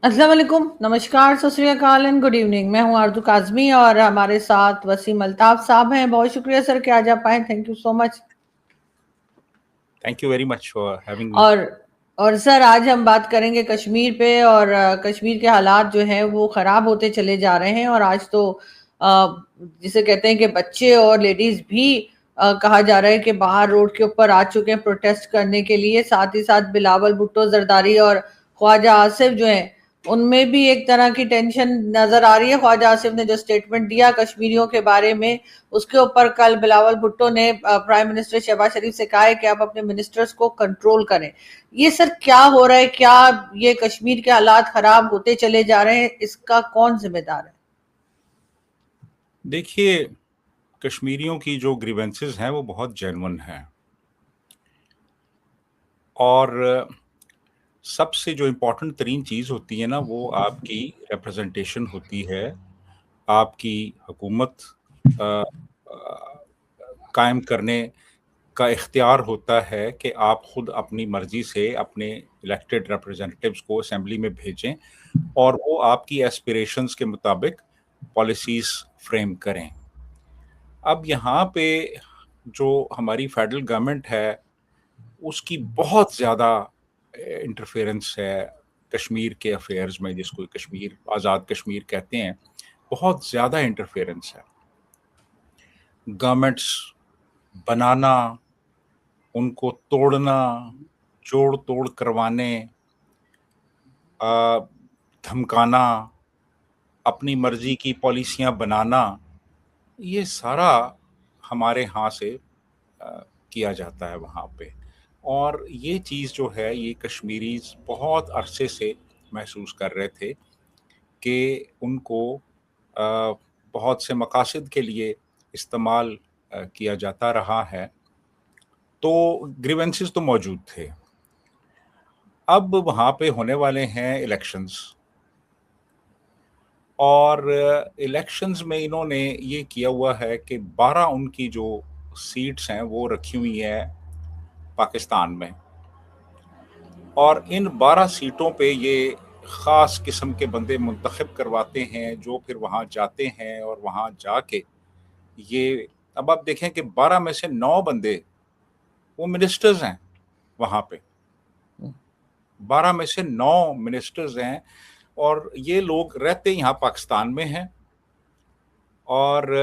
السلام علیکم، نمشکار، ست سری اکال اینڈ گڈ ایوننگ۔ میں ہوں آرزو کاظمی اور ہمارے ساتھ وسیم الطاف صاحب ہیں۔ بہت شکریہ سر کہ آج آپ آئیں، thank you so much. Thank you very much for having me. اور سر آج ہم بات کریں گے کشمیر پہ، اور کشمیر کے حالات جو ہیں وہ خراب ہوتے چلے جا رہے ہیں، اور آج تو جسے کہتے ہیں کہ بچے اور لیڈیز بھی کہا جا رہا ہے کہ باہر روڈ کے اوپر آ چکے ہیں پروٹیسٹ کرنے کے لیے۔ ساتھ ہی ساتھ بلاول بھٹو زرداری اور خواجہ آصف جو ہیں ان میں بھی ایک طرح کی ٹینشن نظر آ رہی ہے۔ خواجہ آصف نے جو سٹیٹمنٹ دیا کشمیریوں کے بارے میں، اس کے اوپر کل بلاول بھٹو نے پرائم منسٹر شہباز شریف سے کہا ہے کہ آپ اپنے منسٹرز کو کنٹرول کریں۔ یہ سر کیا ہو رہا ہے؟ کیا یہ کشمیر کے حالات خراب ہوتے چلے جا رہے ہیں؟ اس کا کون ذمہ دار ہے؟ دیکھیے، کشمیریوں کی جو گریونسز ہیں وہ بہت جینون ہیں، اور سب سے جو امپورٹنٹ ترین چیز ہوتی ہے نا وہ آپ کی ریپرزنٹیشن ہوتی ہے، آپ کی حکومت قائم کرنے کا اختیار ہوتا ہے کہ آپ خود اپنی مرضی سے اپنے الیکٹڈ ریپرزنٹیٹیوز کو اسمبلی میں بھیجیں اور وہ آپ کی ایسپیریشنز کے مطابق پالیسیز فریم کریں۔ اب یہاں پہ جو ہماری فیڈرل گورنمنٹ ہے اس کی بہت زیادہ انٹرفیئرنس ہے کشمیر کے افیئرز میں، جس کو کشمیر آزاد کشمیر کہتے ہیں، بہت زیادہ انٹرفیئرنس ہے۔ گورنمنٹس بنانا، ان کو توڑنا، جوڑ توڑ کروانے، دھمکانا، اپنی مرضی کی پالیسیاں بنانا، یہ سارا ہمارے ہاں سے کیا جاتا ہے وہاں پہ۔ اور یہ چیز جو ہے یہ کشمیریز بہت عرصے سے محسوس کر رہے تھے کہ ان کو بہت سے مقاصد کے لیے استعمال کیا جاتا رہا ہے، تو گریونسز تو موجود تھے۔ اب وہاں پہ ہونے والے ہیں الیکشنز، اور الیکشنز میں انہوں نے یہ کیا ہوا ہے کہ 12 ان کی جو سیٹس ہیں وہ رکھی ہوئی ہیں پاکستان میں، اور ان 12 سیٹوں پہ یہ خاص قسم کے بندے منتخب کرواتے ہیں جو پھر وہاں جاتے ہیں، اور وہاں جا کے یہ اب آپ دیکھیں کہ 12 میں سے 9 بندے وہ منسٹرز ہیں وہاں پہ، 12 میں سے 9 منسٹرز ہیں، اور یہ لوگ رہتے یہاں پاکستان میں ہیں، اور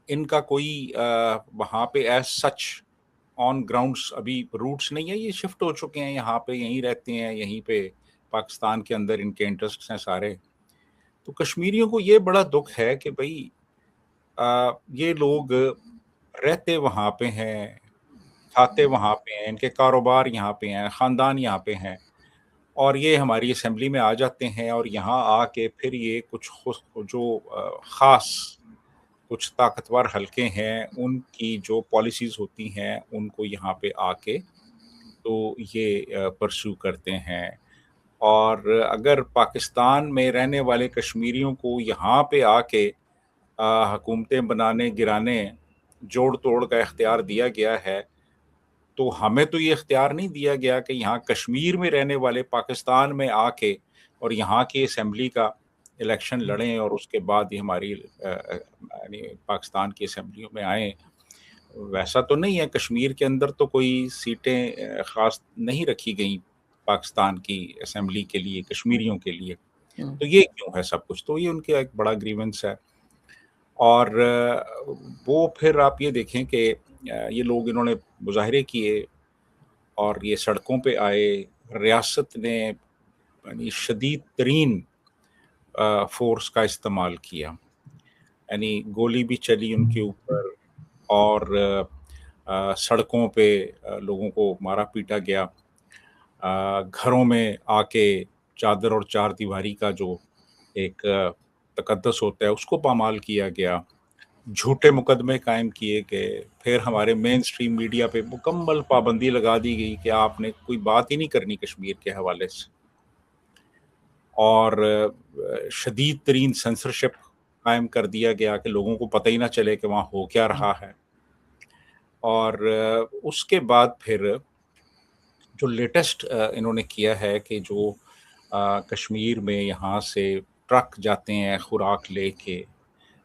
ان کا کوئی وہاں پہ ایز سچ آن گراؤنڈس ابھی روٹس نہیں ہے، یہ شفٹ ہو چکے ہیں یہاں پہ، یہیں رہتے ہیں، یہیں پہ پاکستان کے اندر ان کے انٹرسٹس ہیں سارے۔ تو کشمیریوں کو یہ بڑا دکھ ہے کہ بھئی یہ لوگ رہتے وہاں پہ ہیں، کھاتے وہاں پہ ہیں، ان کے کاروبار یہاں پہ ہیں، خاندان یہاں پہ ہیں، اور یہ ہماری اسمبلی میں آ جاتے ہیں، اور یہاں آ کے پھر یہ کچھ جو خاص کچھ طاقتور حلقے ہیں ان کی جو پالیسیز ہوتی ہیں ان کو یہاں پہ آ کے تو یہ پرسو کرتے ہیں۔ اور اگر پاکستان میں رہنے والے کشمیریوں کو یہاں پہ آ کے حکومتیں بنانے گرانے جوڑ توڑ کا اختیار دیا گیا ہے، تو ہمیں تو یہ اختیار نہیں دیا گیا کہ یہاں کشمیر میں رہنے والے پاکستان میں آ کے اور یہاں کی اسمبلی کا الیکشن لڑیں اور اس کے بعد یہ ہماری یعنی پاکستان کی اسمبلیوں میں آئیں۔ ویسا تو نہیں ہے، کشمیر کے اندر تو کوئی سیٹیں خاص نہیں رکھی گئیں پاکستان کی اسمبلی کے لیے کشمیریوں کے لیے، تو یہ کیوں ہے سب کچھ؟ تو یہ ان کا ایک بڑا گریونس ہے۔ اور وہ پھر آپ یہ دیکھیں کہ یہ لوگ انہوں نے مظاہرے کیے اور یہ سڑکوں پہ آئے، ریاست نے یعنی شدید ترین فورس کا استعمال کیا، یعنی گولی بھی چلی ان کے اوپر، اور سڑکوں پہ لوگوں کو مارا پیٹا گیا، گھروں میں آ کے چادر اور چار دیواری کا جو ایک تقدس ہوتا ہے اس کو پامال کیا گیا، جھوٹے مقدمے قائم کیے گئے، پھر ہمارے مین سٹریم میڈیا پہ مکمل پابندی لگا دی گئی کہ آپ نے کوئی بات ہی نہیں کرنی کشمیر کے حوالے سے، اور شدید ترین سینسرشپ قائم کر دیا گیا کہ لوگوں کو پتہ ہی نہ چلے کہ وہاں ہو کیا رہا ہے۔ اور اس کے بعد پھر جو لیٹسٹ انہوں نے کیا ہے کہ جو کشمیر میں یہاں سے ٹرک جاتے ہیں خوراک لے کے،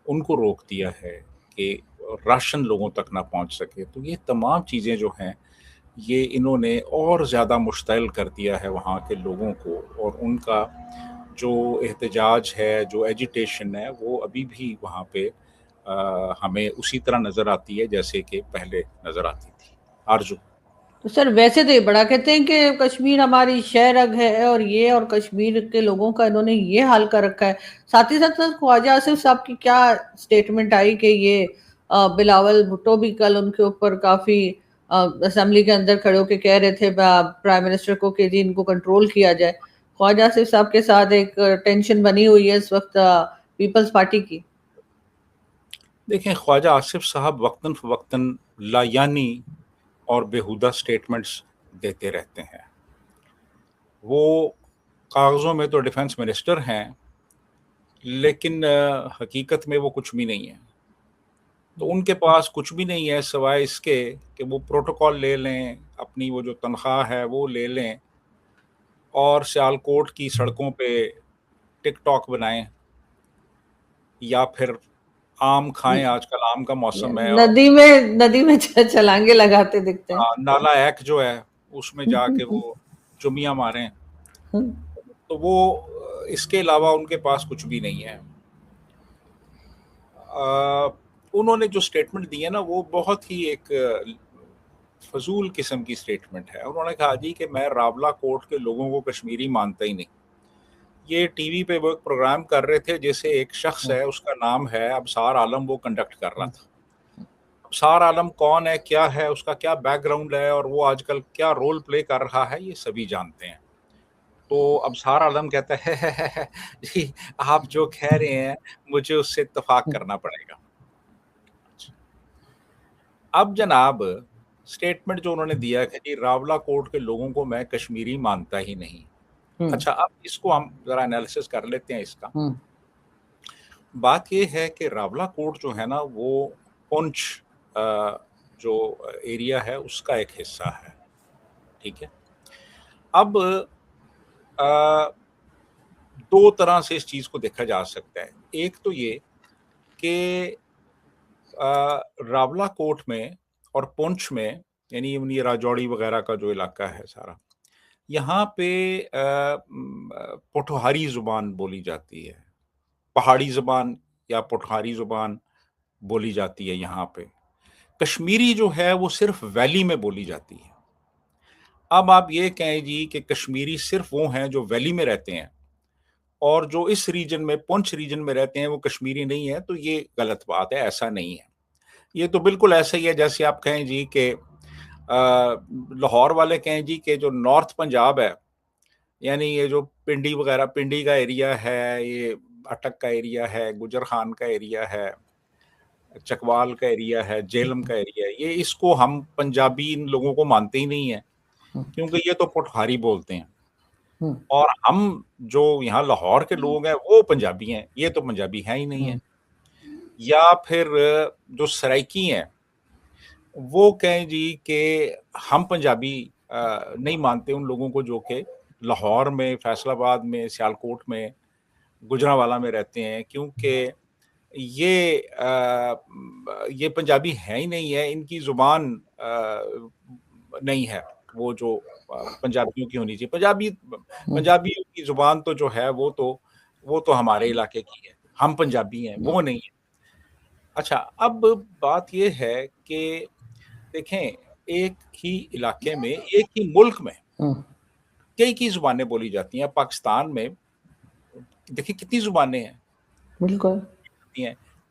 ان کو روک دیا ہے کہ راشن لوگوں تک نہ پہنچ سکے. تو یہ تمام چیزیں جو ہیں یہ انہوں نے اور زیادہ مشتعل کر دیا ہے وہاں کے لوگوں کو، اور ان کا جو احتجاج ہے، جو ایجیٹیشن ہے، وہ ابھی بھی وہاں پہ ہمیں اسی طرح نظر آتی ہے جیسے کہ پہلے نظر آتی تھی. آرزو. تو سر ویسے تو یہ بڑا کہتے ہیں کہ کشمیر ہماری شہ رگ ہے، اور کشمیر کے لوگوں کا انہوں نے یہ حال کر رکھا ہے. ساتھ ہی ساتھ خواجہ آصف صاحب کی کیا سٹیٹمنٹ آئی کہ یہ بلاول بھٹو بھی کل ان کے اوپر کافی اسمبلی کے اندر کھڑے ہو کے کہہ رہے تھے پرائم منسٹر کو کہ جی ان کو کنٹرول کیا جائے. خواجہ آصف صاحب کے ساتھ ایک ٹینشن بنی ہوئی ہے اس وقت پیپلز پارٹی کی. دیکھیں، خواجہ آصف صاحب وقتاً فوقتاً لایانی اور بیہودہ سٹیٹمنٹس دیتے رہتے ہیں. وہ کاغذوں میں تو ڈیفنس منسٹر ہیں، لیکن حقیقت میں وہ کچھ بھی نہیں ہے. تو ان کے پاس کچھ بھی نہیں ہے سوائے اس کے کہ وہ پروٹوکول لے لیں، اپنی وہ جو تنخواہ ہے وہ لے لیں، اور سیالکوٹ کی سڑکوں پہ ٹک ٹاک بنائیں، یا پھر آم کھائیں. آج کل آم کا موسم ہے، اور ندی میں چھلانگے لگاتے دکھتے ہیں. نالا ایک جو ہے اس میں جا کے وہ چمیاں ماریں. تو وہ اس کے علاوہ ان کے پاس کچھ بھی نہیں ہے. انہوں نے جو سٹیٹمنٹ دی ہے نا وہ بہت ہی ایک فضول قسم کی سٹیٹمنٹ ہے. انہوں نے کہا جی کہ میں راولا کوٹ کے لوگوں کو کشمیری مانتا ہی نہیں. یہ ٹی وی پہ وہ ایک پروگرام کر رہے تھے، جیسے ایک شخص ہے، اس کا نام ہے ابصار عالم، وہ کنڈکٹ کر رہا تھا. ابصار عالم کون ہے، کیا ہے، اس کا کیا بیک گراؤنڈ ہے، اور وہ آج کل کیا رول پلے کر رہا ہے، یہ سبھی جانتے ہیں. تو ابصار عالم کہتا ہے جی آپ جو کہہ رہے ہیں مجھے اس سے اتفاق کرنا پڑے گا. اب جناب سٹیٹمنٹ جو انہوں نے دیا کہ جی راولا کوٹ کے لوگوں کو میں کشمیری مانتا ہی نہیں. اچھا، اب اس کو ہم ذرا انالیسس کر لیتے ہیں. اس کا بات یہ ہے کہ راولا کوٹ جو ہے نا وہ پونچھ جو ایریا ہے اس کا ایک حصہ ہے. ٹھیک ہے. اب دو طرح سے اس چیز کو دیکھا جا سکتا ہے. ایک تو یہ کہ راولا کوٹ میں اور پونچھ میں، یعنی یہ راجوڑی وغیرہ کا جو علاقہ ہے سارا، یہاں پہ پوٹھوہاری زبان بولی جاتی ہے. پہاڑی زبان یا پوٹھوہاری زبان بولی جاتی ہے یہاں پہ. کشمیری جو ہے وہ صرف ویلی میں بولی جاتی ہے. اب آپ یہ کہیں جی کہ کشمیری صرف وہ ہیں جو ویلی میں رہتے ہیں، اور جو اس ریجن میں پونچھ ریجن میں رہتے ہیں وہ کشمیری نہیں ہے، تو یہ غلط بات ہے. ایسا نہیں ہے. یہ تو بالکل ایسا ہی ہے جیسے آپ کہیں جی کہ لاہور والے کہیں جی کہ جو نارتھ پنجاب ہے، یعنی یہ جو پنڈی وغیرہ، پنڈی کا ایریا ہے، یہ اٹک کا ایریا ہے، گجر خان کا ایریا ہے، چکوال کا ایریا ہے، جیلم کا ایریا ہے، یہ اس کو ہم پنجابی ان لوگوں کو مانتے ہی نہیں ہیں، کیونکہ یہ تو پٹھاری بولتے ہیں. اور ہم جو یہاں لاہور کے لوگ ہیں وہ پنجابی ہیں، یہ تو پنجابی ہیں ہی نہیں ہیں. یا پھر جو سرائکی ہیں وہ کہیں جی کہ ہم پنجابی نہیں مانتے ان لوگوں کو جو کہ لاہور میں، فیصل آباد میں، سیالکوٹ میں، گجرانوالہ میں رہتے ہیں، کیونکہ یہ پنجابی ہے ہی نہیں ہے. ان کی زبان نہیں ہے وہ جو پنجابیوں کی ہونی چاہیے. پنجابیوں کی زبان تو جو ہے وہ تو ہمارے علاقے کی ہے، ہم پنجابی ہیں، وہ نہیں ہے. اچھا، اب بات یہ ہے کہ دیکھیں ایک ہی علاقے میں، ایک ہی ملک میں کئی زبانیں بولی جاتی ہیں. پاکستان میں دیکھیں کتنی زبانیں ہیں. بالکل.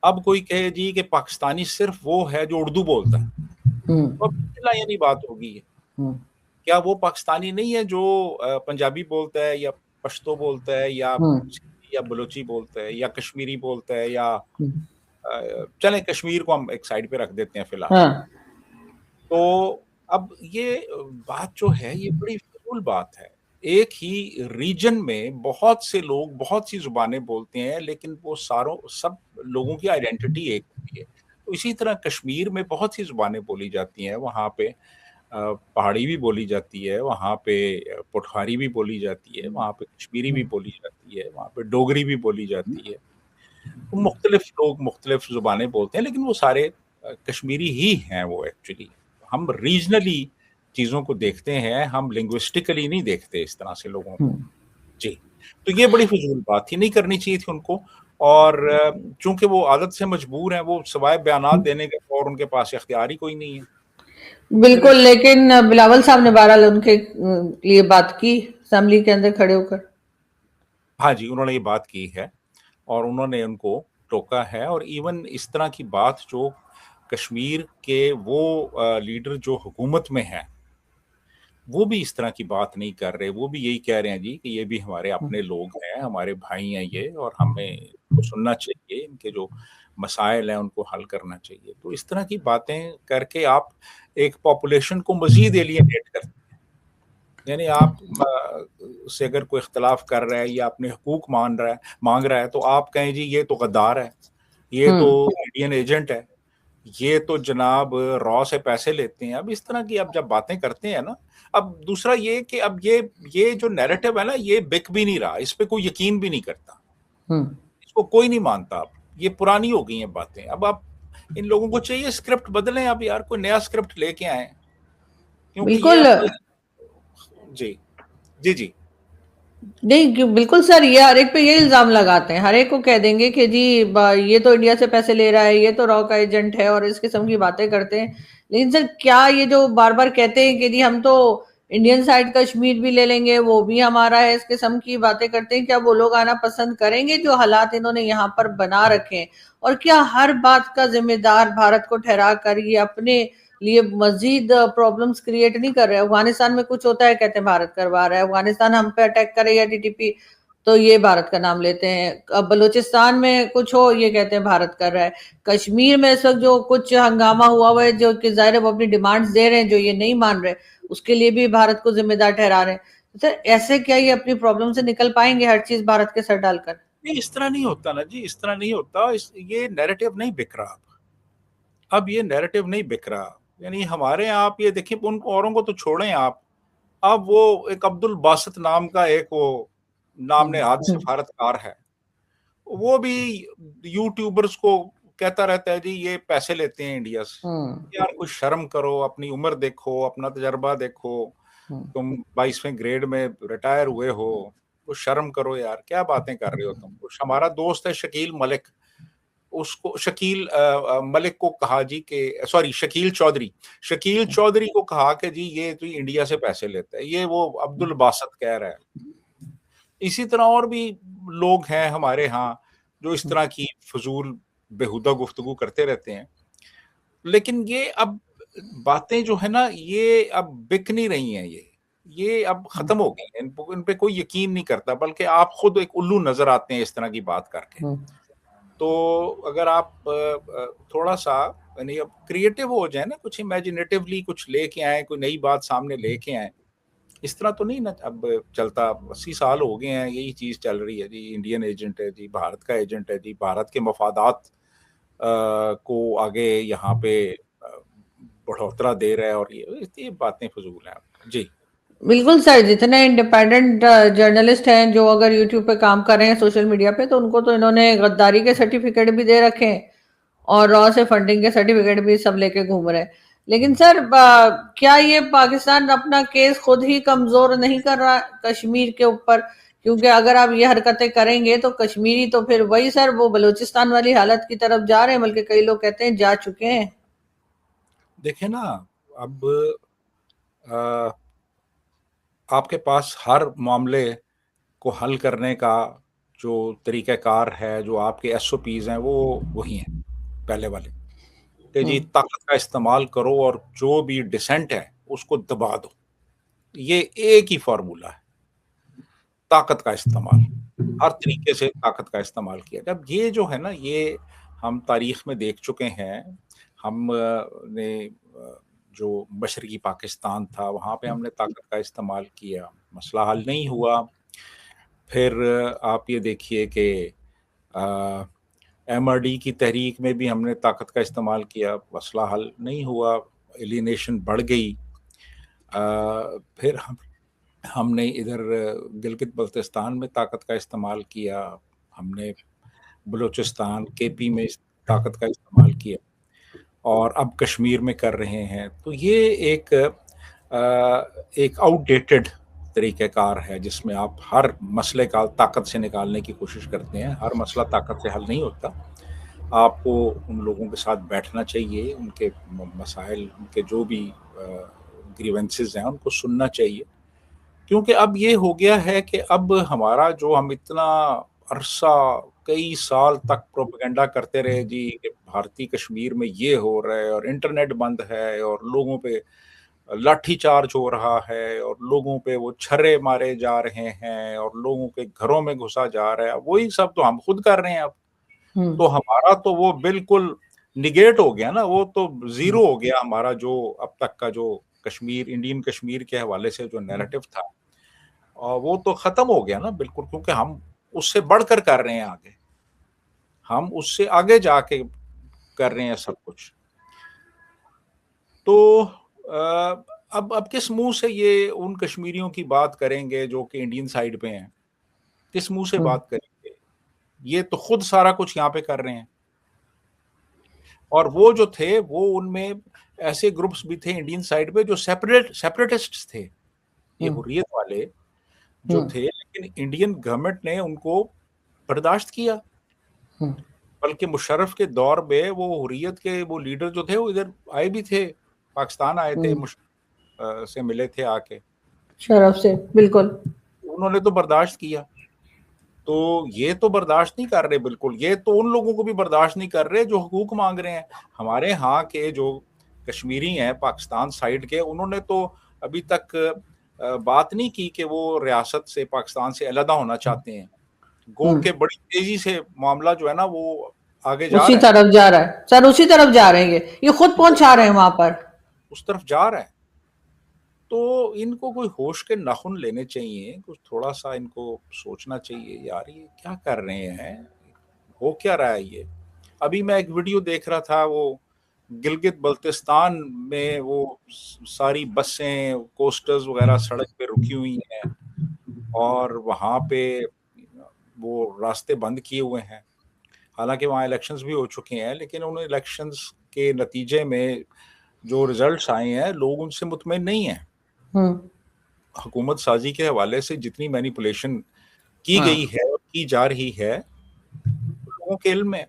اب کوئی کہے جی کہ پاکستانی صرف وہ ہے جو اردو بولتا ہے، تو یعنی بات ہوگی. کیا وہ پاکستانی نہیں ہے جو پنجابی بولتا ہے، یا پشتو بولتا ہے، یا بلوچی بولتا ہے، یا کشمیری بولتا ہے، یا چلیں کشمیر کو ہم ایک سائڈ پہ رکھ دیتے ہیں فی الحال. تو اب یہ بات جو ہے یہ بڑی فضول بات ہے. ایک ہی ریجن میں بہت سے لوگ بہت سی زبانیں بولتے ہیں، لیکن وہ سب لوگوں کی آئیڈینٹی ایک ہوتی ہے. تو اسی طرح کشمیر میں بہت سی زبانیں بولی جاتی ہیں. وہاں پہ پہاڑی بھی بولی جاتی ہے، وہاں پہ پٹھاری بھی بولی جاتی ہے، وہاں پہ کشمیری بھی بولی جاتی ہے، وہاں پہ ڈوگری بھی بولی جاتی ہے. مختلف لوگ مختلف زبانیں بولتے ہیں، لیکن وہ سارے کشمیری ہی ہیں. وہ ایکچولی ہم ریجنلی چیزوں کو دیکھتے ہیں، ہم لنگوسٹکلی نہیں دیکھتے اس طرح سے لوگوں کو. جی، تو یہ بڑی فضول بات تھی، نہیں کرنی چاہیے تھی ان کو. اور چونکہ وہ عادت سے مجبور ہیں، وہ سوائے بیانات دینے کے اور ان کے پاس اختیار ہی کوئی نہیں ہے. بالکل. لیکن بلاول صاحب نے بہرحال ان کے لیے بات کی اسمبلی کے اندر کھڑے ہو کر. ہاں جی، انہوں نے یہ بات کی ہے اور انہوں نے ان کو ٹوکا ہے. اور ایون اس طرح کی بات جو کشمیر کے وہ لیڈر جو حکومت میں ہیں وہ بھی اس طرح کی بات نہیں کر رہے. وہ بھی یہی کہہ رہے ہیں جی کہ یہ بھی ہمارے اپنے لوگ ہیں، ہمارے بھائی ہیں یہ، اور ہمیں ان کو سننا چاہیے، ان کے جو مسائل ہیں ان کو حل کرنا چاہیے. تو اس طرح کی باتیں کر کے آپ ایک پاپولیشن کو مزید ایلینیٹ کرتے ہیں. یعنی آپ سے اگر کوئی اختلاف کر رہا ہے یا اپنے حقوق مانگ رہا ہے تو آپ کہیں جی یہ تو غدار ہے، یہ تو انڈین ایجنٹ ہے، یہ تو جناب را سے پیسے لیتے ہیں. اب اس طرح کی اب جب باتیں کرتے ہیں نا، اب دوسرا یہ کہ اب یہ جو نیریٹو ہے نا، یہ بک بھی نہیں رہا، اس پہ کوئی یقین بھی نہیں کرتا، اس کو کوئی نہیں مانتا. اب یہ پرانی ہو گئی ہیں باتیں. اب آپ ان لوگوں کو چاہیے اسکرپٹ بدلیں، اب یار کوئی نیا اسکرپٹ لے کے آئیں، کیونکہ یہ بالکل. جی جی جی نہیں بالکل سر، یہ ہر ایک پہ یہ الزام لگاتے ہیں، ہر ایک کو کہہ دیں گے کہ جی یہ تو انڈیا سے پیسے لے رہا ہے، یہ تو را کا ایجنٹ ہے، اور اس قسم کی باتیں کرتے ہیں. لیکن سر کیا یہ جو بار بار کہتے ہیں کہ جی ہم تو انڈین سائیڈ کشمیر بھی لے لیں گے، وہ بھی ہمارا ہے، اس قسم کی باتیں کرتے ہیں، کیا وہ لوگ آنا پسند کریں گے جو حالات انہوں نے یہاں پر بنا رکھے ہیں؟ اور کیا ہر بات کا ذمہ دار بھارت کو ٹھہرا کر یہ اپنے لیے مزید پرابلمز کریٹ نہیں کر رہے؟ افغانستان میں کچھ ہوتا ہے کہتے ہیں بھارت کروا رہا ہے، افغانستان ہم پہ اٹیک کرے یا ٹی ٹی پی تو یہ بھارت کا نام لیتے ہیں، بلوچستان میں کچھ ہو یہ کہتے ہیں بھارت کر رہا ہے، کشمیر میں اس وقت جو کچھ ہنگامہ ہوا ہے جو کہ ظاہر وہ اپنی ڈیمانڈز دے رہے ہیں جو یہ نہیں مان رہے، اس کے لیے بھی بھارت کو ذمہ دار ٹھہرا رہے ہیں. سر ایسے کیا یہ اپنی پرابلم سے نکل پائیں گے ہر چیز بھارت کے سر ڈال کر؟ نہیں، اس طرح نہیں ہوتا نا جی، اس طرح نہیں ہوتا. یہ نیریٹو نہیں بک رہا. اب یہ نیریٹو نہیں بک رہا. یعنی ہمارے یہاں آپ یہ دیکھیں، ان اوروں کو تو چھوڑیں آپ، اب وہ ایک عبد الباسط نام کا ایک وہ نام نہاد سفارتکار ہے، وہ بھی یوٹیوبرز کو کہتا رہتا ہے جی یہ پیسے لیتے ہیں انڈیا سے. یار کچھ شرم کرو، اپنی عمر دیکھو، اپنا تجربہ دیکھو، تم 22ویں گریڈ میں ریٹائر ہوئے ہو، کچھ شرم کرو یار، کیا باتیں کر رہے ہو تم. کچھ ہمارا دوست ہے شکیل ملک، اس کو شکیل ملک کو کہا جی کہ سوری شکیل چودھری کو کہا کہ جی یہ تو انڈیا سے پیسے لیتا ہے، یہ وہ عبد الباسط کہہ رہا ہے. اسی طرح اور بھی لوگ ہیں ہمارے ہاں جو اس طرح کی فضول بےہودہ گفتگو کرتے رہتے ہیں. لیکن یہ اب باتیں جو ہے نا یہ اب بک نہیں رہی ہیں، یہ اب ختم ہو گئی ہیں، ان پہ کوئی یقین نہیں کرتا، بلکہ آپ خود ایک الو نظر آتے ہیں اس طرح کی بات کر کے. تو اگر آپ تھوڑا سا یعنی اب کریٹو ہو جائیں نا، کچھ امیجنیٹیولی کچھ لے کے آئیں، کوئی نئی بات سامنے لے کے آئیں. اس طرح تو نہیں نا اب چلتا. 80 سال ہو گئے ہیں یہی چیز چل رہی ہے جی، انڈین ایجنٹ ہے جی، بھارت کا ایجنٹ ہے جی، بھارت کے مفادات کو آگے یہاں پہ بڑھوترا دے رہا ہے، اور یہ باتیں فضول ہیں. جی بالکل سر، جتنے انڈیپینڈنٹ جرنلسٹ ہیں جو اگر یوٹیوب پہ کام کر رہے ہیں سوشل میڈیا پہ، تو ان کو تو انہوں نے غداری کے سرٹیفکیٹ بھی دے رکھے ہیں اور را سے فنڈنگ کے سرٹیفکیٹ بھی سب لے کے گھوم رہے ہیں. لیکن سر کیا یہ پاکستان اپنا کیس خود ہی کمزور نہیں کر رہا کشمیر کے اوپر؟ کیونکہ اگر آپ یہ حرکتیں کریں گے تو کشمیری تو پھر وہی سر وہ بلوچستان والی حالت کی طرف جا رہے ہیں، بلکہ کئی لوگ کہتے ہیں جا چکے ہیں. دیکھیں نا، اب آپ کے پاس ہر معاملے کو حل کرنے کا جو طریقہ کار ہے، جو آپ کے ایس او پیز ہیں، وہ وہی ہیں پہلے والے کہ جی طاقت کا استعمال کرو اور جو بھی ڈسینٹ ہے اس کو دبا دو. یہ ایک ہی فارمولا ہے، طاقت کا استعمال، ہر طریقے سے طاقت کا استعمال کیا. جب یہ جو ہے نا، یہ ہم تاریخ میں دیکھ چکے ہیں. ہم نے جو مشرقی پاکستان تھا وہاں پہ ہم نے طاقت کا استعمال کیا، مسئلہ حل نہیں ہوا. پھر آپ یہ دیکھیے کہ ایم آر ڈی کی تحریک میں بھی ہم نے طاقت کا استعمال کیا، مسئلہ حل نہیں ہوا، ایلینیشن بڑھ گئی. پھر ہم نے ادھر گلگت بلتستان میں طاقت کا استعمال کیا، ہم نے بلوچستان کے پی میں اس طاقت کا استعمال کیا، اور اب کشمیر میں کر رہے ہیں. تو یہ ایک آؤٹ ڈیٹڈ طریقہ کار ہے جس میں آپ ہر مسئلے کا طاقت سے نکالنے کی کوشش کرتے ہیں. ہر مسئلہ طاقت سے حل نہیں ہوتا. آپ کو ان لوگوں کے ساتھ بیٹھنا چاہیے، ان کے مسائل، ان کے جو بھی گریونسز ہیں ان کو سننا چاہیے. کیونکہ اب یہ ہو گیا ہے کہ اب ہمارا جو ہم اتنا عرصہ کئی سال تک پروپیگنڈا کرتے رہے جی کہ بھارتی کشمیر میں یہ ہو رہا ہے اور انٹرنیٹ بند ہے اور لوگوں پہ لاٹھی چارج ہو رہا ہے اور لوگوں پہ وہ چھرے مارے جا رہے ہیں اور لوگوں کے گھروں میں گھسا جا رہا ہے، وہی سب تو ہم خود کر رہے ہیں اب. تو ہمارا تو وہ بالکل نگیٹ ہو گیا نا، وہ تو زیرو ہو گیا ہمارا جو اب تک کا جو کشمیر، انڈین کشمیر کے حوالے سے جو نیریٹو تھا، اور وہ تو ختم ہو گیا نا بالکل. کیونکہ ہم اس سے بڑھ کر رہے ہیں آگے، ہم اس سے آگے جا کے کر رہے ہیں سب کچھ. تو اب کس منہ سے یہ ان کشمیریوں کی بات کریں گے جو کہ انڈین سائیڈ پہ ہیں؟ کس منہ سے بات کریں گے؟ یہ تو خود سارا کچھ یہاں پہ کر رہے ہیں. اور وہ جو تھے وہ ان میں ایسے گروپس بھی تھے انڈین سائیڈ پہ جو سیپریٹسٹ تھے، یہ حریت والے جو تھے، لیکن انڈین گورنمنٹ نے ان کو برداشت کیا. بلکہ مشرف کے دور میں وہ حریت کے وہ لیڈر جو تھے وہ ادھر آئے بھی تھے، پاکستان آئے تھے، مشرف سے ملے تھے آ کے، شرف سے بالکل. انہوں نے تو برداشت کیا. تو یہ تو برداشت نہیں کر رہے بالکل. یہ تو ان لوگوں کو بھی برداشت نہیں کر رہے جو حقوق مانگ رہے ہیں. ہمارے ہاں کے جو کشمیری ہیں پاکستان سائیڈ کے، انہوں نے تو ابھی تک بات نہیں کی کہ وہ ریاست سے، پاکستان سے علیحدہ ہونا چاہتے ہیں. گو کہ بڑی تیزی سے معاملہ جو ہے نا وہ آگے جا اسی رہا ہے. طرف جا رہا ہے سر، اسی طرف جا رہے ہیں، یہ خود پہنچا رہے ہیں وہاں پر، اس طرف جا رہا ہے. تو ان کو کوئی ہوش کے ناخن لینے چاہیے، کچھ تھوڑا سا ان کو سوچنا چاہیے یار یہ کیا کر رہے ہیں، ہو کیا رہا ہے یہ. ابھی میں ایک ویڈیو دیکھ رہا تھا، وہ گلگت بلتستان میں وہ ساری بسیں، کوسٹرز وغیرہ سڑک پہ رکی ہوئی ہیں اور وہاں پہ وہ راستے بند کیے ہوئے ہیں. حالانکہ وہاں الیکشنز بھی ہو چکے ہیں، لیکن ان الیکشنز کے نتیجے میں جو ریزلٹس آئے ہیں لوگ ان سے مطمئن نہیں ہیں. حکومت سازی کے حوالے سے جتنی مینیپولیشن کی گئی ہے اور کی جا رہی ہے لوگوں کے علم میں.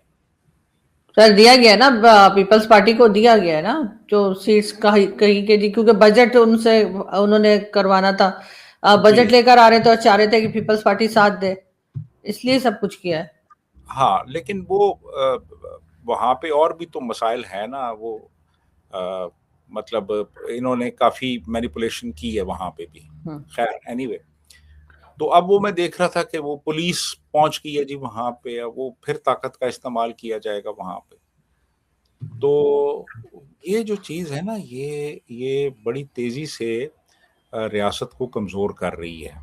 سر دیا گیا ہے نا، پیپلز پارٹی کو دیا گیا ہے نا جو سیٹس کہیں کے جی، کیونکہ بجٹ ان سے انہوں نے کروانا تھا، بجٹ لے کر آ رہے تو چاہ رہے تھے کہ پیپلز پارٹی ساتھ دے، اس لیے سب کچھ کیا ہے. ہاں لیکن وہ وہاں پہ اور بھی تو مسائل ہیں نا. وہ مطلب انہوں نے کافی مینیپولیشن کی ہے وہاں پہ بھی. خیر اینی وے، تو اب وہ میں دیکھ رہا تھا کہ وہ پولیس پہنچ گئی ہے جی وہاں پہ، وہ پھر طاقت کا استعمال کیا جائے گا وہاں پہ. تو یہ جو چیز ہے نا یہ بڑی تیزی سے ریاست کو کمزور کر رہی ہے.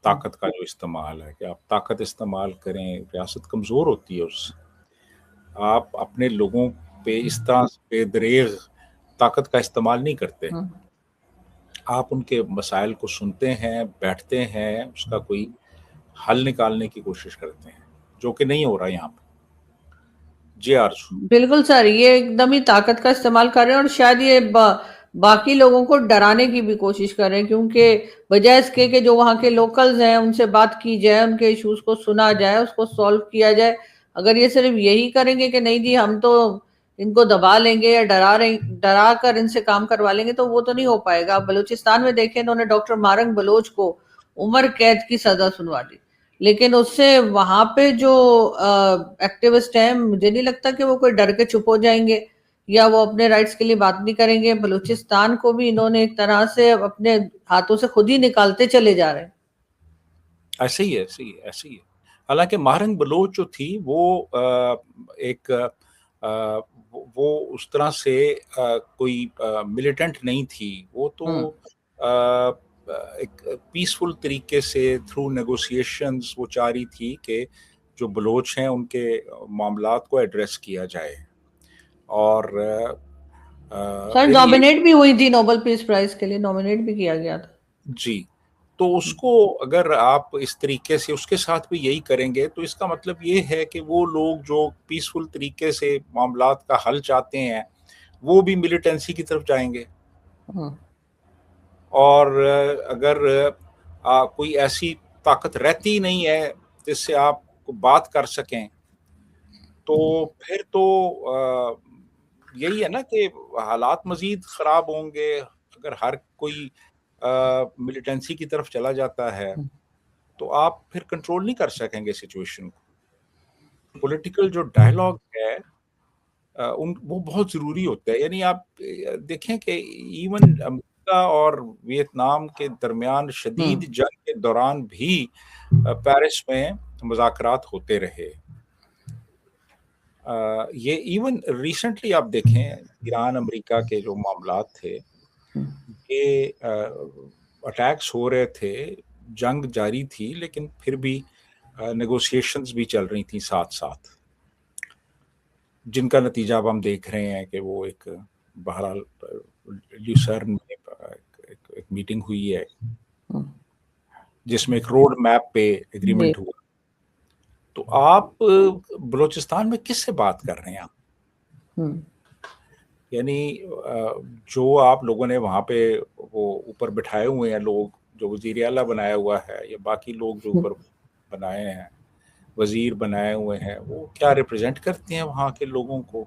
طاقت کا جو استعمال ہے کہ آپ طاقت استعمال کریں، ریاست کمزور ہوتی ہے اس سے. آپ اپنے لوگوں پہ اس طرح بے دریغ طاقت کا استعمال نہیں کرتے. آپ ان کے مسائل کو سنتے ہیں، بیٹھتے ہیں، اس کا کوئی حل نکالنے کی کوشش کرتے ہیں، جو کہ نہیں ہو رہا یہاں پہ. جی آرزو. بالکل سر، یہ ایک دم ہی طاقت کا استعمال کر رہے ہیں، اور شاید یہ باقی لوگوں کو ڈرانے کی بھی کوشش کر رہے ہیں، کیونکہ بجائے اس کے کہ جو وہاں کے لوکلز ہیں ان سے بات کی جائے، ان کے ایشوز کو سنا جائے، اس کو سولو کیا جائے. اگر یہ صرف یہی کریں گے کہ نہیں جی ہم تو ان کو دبا لیں گے یا ڈرا کر ان سے کام کروا لیں گے، تو وہ تو نہیں ہو پائے گا. بلوچستان میں دیکھیں انہوں نے ڈاکٹر مارنگ بلوچ کو عمر قید کی سزا سنوا دی، لیکن اس سے وہاں پہ جو ایکٹیوسٹ ہیں مجھے نہیں لگتا کہ وہ کوئی ڈر کے چپ ہو جائیں گے یا وہ اپنے رائٹس کے لیے بات نہیں کریں گے. بلوچستان کو بھی انہوں نے ایک طرح سے اپنے ہاتھوں سے خود ہی نکالتے چلے جا رہے ہیں. ایسے ہی ہے، ایسے ہی ہے، ایسے ہی ہے. حالانکہ مارنگ بلوچ جو تھی وہ ایک وہ اس طرح سے کوئی ملیٹنٹ نہیں تھی. وہ تو ایک پیسفل طریقے سے تھرو نیگوسیشنز وہ چاہ رہی تھی کہ جو بلوچ ہیں ان کے معاملات کو ایڈریس کیا جائے. اور سر میری نامنیٹ بھی ہوئی تھی نوبل پیس پرائز کے لیے، نامنیٹ بھی کیا گیا تھا. جی تو اس کو اگر آپ اس طریقے سے اس کے ساتھ بھی یہی کریں گے تو اس کا مطلب یہ ہے کہ وہ لوگ جو پیسفل طریقے سے معاملات کا حل چاہتے ہیں وہ بھی ملیٹنسی کی طرف جائیں گے. اور اگر کوئی ایسی طاقت رہتی نہیں ہے جس سے آپ کو بات کر سکیں تو پھر تو یہی ہے نا کہ حالات مزید خراب ہوں گے. اگر ہر کوئی ملیٹنسی کی طرف چلا جاتا ہے تو آپ پھر کنٹرول نہیں کر سکیں گے سچویشن کو. پولیٹیکل جو ڈائلاگ ہے وہ بہت ضروری ہوتا ہے. یعنی آپ دیکھیں کہ ایون امریکہ اور ویتنام کے درمیان شدید جنگ کے دوران بھی پیرس میں مذاکرات ہوتے رہے. یہ ایون ریسنٹلی آپ دیکھیں ایران امریکہ کے جو معاملات تھے یہ اٹیکس ہو رہے تھے, جنگ جاری تھی, لیکن پھر بھی نیگوسیشنز بھی چل رہی تھیں ساتھ ساتھ, جن کا نتیجہ اب ہم دیکھ رہے ہیں کہ وہ ایک بہرحال لیوسرن میں ایک میٹنگ ہوئی ہے جس میں ایک روڈ میپ پہ ایگریمنٹ ہوا. تو آپ بلوچستان میں کس سے بات کر رہے ہیں آپ؟ یعنی جو آپ لوگوں نے وہاں پہ وہ اوپر بٹھائے ہوئے ہیں لوگ, جو وزیر اعلیٰ بنایا ہوا ہے یا باقی لوگ جو اوپر بنائے ہیں, وزیر بنائے ہوئے ہیں, وہ کیا ریپرزینٹ کرتے ہیں وہاں کے لوگوں کو؟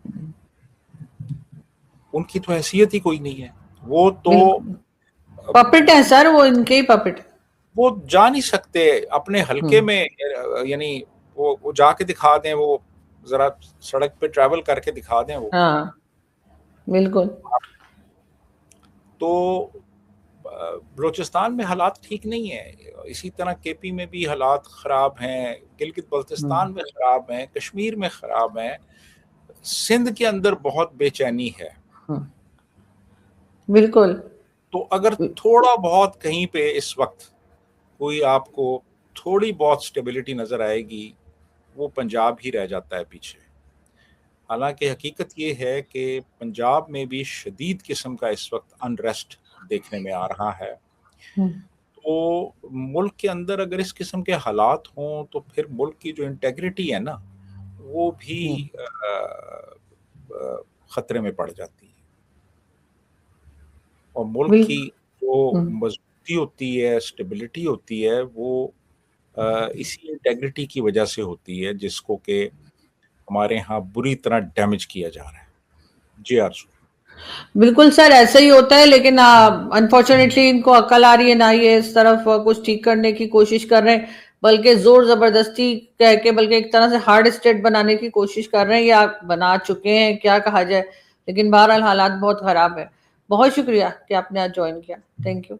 ان کی تو حیثیت ہی کوئی نہیں ہے. وہ تو پپٹ ہے سر, وہ ان کے ہی پپٹ, وہ جا نہیں سکتے اپنے حلقے میں. یعنی وہ جا کے دکھا دیں, وہ ذرا سڑک پہ ٹریول کر کے دکھا دیں. وہ ہاں بالکل. تو بلوچستان میں حالات ٹھیک نہیں ہیں, اسی طرح کے پی میں بھی حالات خراب ہیں, گلگت بلتستان میں خراب ہیں, کشمیر میں خراب ہیں, سندھ کے اندر بہت بے چینی ہے. بالکل. تو اگر تھوڑا بہت کہیں پہ اس وقت کوئی آپ کو تھوڑی بہت سٹیبلٹی نظر آئے گی, وہ پنجاب ہی رہ جاتا ہے پیچھے. حالانکہ حقیقت یہ ہے کہ پنجاب میں بھی شدید قسم کا اس وقت انریسٹ دیکھنے میں آ رہا ہے. تو ملک کے اندر اگر اس قسم کے حالات ہوں تو پھر ملک کی جو انٹیگریٹی ہے نا وہ بھی خطرے میں پڑ جاتی ہے. اور ملک کی جو مضبوطی ہوتی ہے, اسٹیبلٹی ہوتی ہے, وہ اسی انٹیگریٹی کی وجہ سے ہوتی ہے جس کو کہ ہمارے ہاں بری طرح ڈیمیج کیا جا رہا ہے. جی آرزو. بالکل سر, ایسا ہی ہوتا ہے, لیکن انفارچونیٹلی ان کو عقل آ رہی ہے, نہ یہ اس طرف کچھ ٹھیک کرنے کی کوشش کر رہے ہیں, بلکہ زور زبردستی کہہ کے بلکہ ایک طرح سے ہارڈ اسٹیٹ بنانے کی کوشش کر رہے ہیں, یا بنا چکے ہیں, کیا کہا جائے. لیکن بہرحال حالات بہت خراب ہے. بہت شکریہ کہ آپ نے آج جوائن کیا. Thank you.